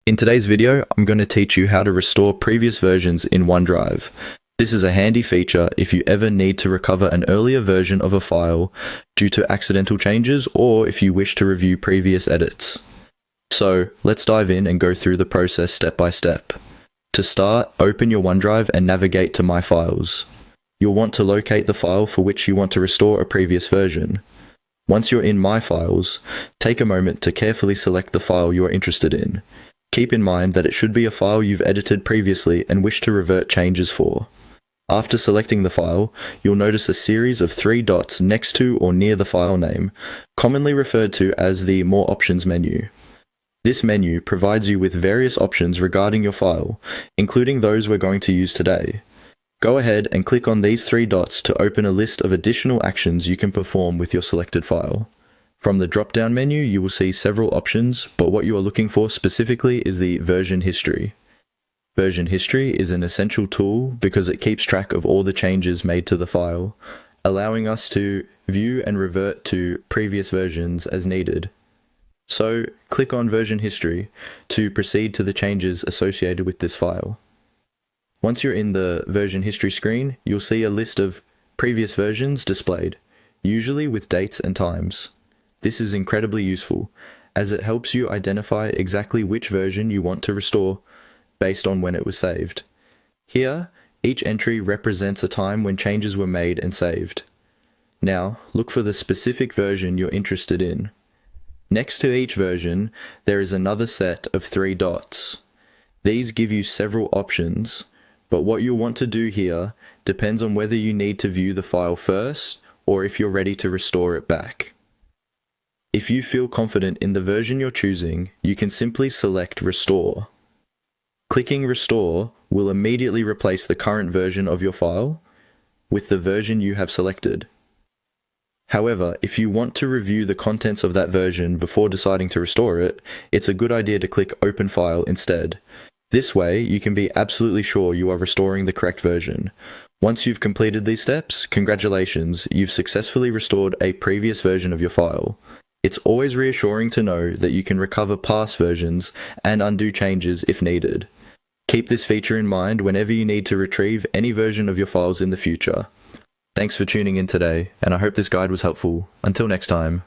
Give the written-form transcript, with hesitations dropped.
In today's video, I'm going to teach you how to restore previous versions in OneDrive. This is a handy feature if you ever need to recover an earlier version of a file due to accidental changes or if you wish to review previous edits. So, let's dive in and go through the process step by step. To start, open your OneDrive and navigate to My Files. You'll want to locate the file for which you want to restore a previous version. Once you're in My Files, take a moment to carefully select the file you are interested in. Keep in mind that it should be a file you've edited previously and wish to revert changes for. After selecting the file, you'll notice a series of 3 dots next to or near the file name, commonly referred to as the More Options menu. This menu provides you with various options regarding your file, including those we're going to use today. Go ahead and click on these 3 dots to open a list of additional actions you can perform with your selected file. From the drop-down menu, you will see several options, but what you are looking for specifically is the version history. Version history is an essential tool because it keeps track of all the changes made to the file, allowing us to view and revert to previous versions as needed. So, click on Version History to proceed to the changes associated with this file. Once you're in the Version History screen, you'll see a list of previous versions displayed, usually with dates and times. This is incredibly useful, as it helps you identify exactly which version you want to restore based on when it was saved. Here, each entry represents a time when changes were made and saved. Now, look for the specific version you're interested in. Next to each version, there is another set of 3 dots. These give you several options, but what you'll want to do here depends on whether you need to view the file first or if you're ready to restore it back. If you feel confident in the version you're choosing, you can simply select Restore. Clicking Restore will immediately replace the current version of your file with the version you have selected. However, if you want to review the contents of that version before deciding to restore it, it's a good idea to click Open File instead. This way, you can be absolutely sure you are restoring the correct version. Once you've completed these steps, congratulations, you've successfully restored a previous version of your file. It's always reassuring to know that you can recover past versions and undo changes if needed. Keep this feature in mind whenever you need to retrieve any version of your files in the future. Thanks for tuning in today, and I hope this guide was helpful. Until next time.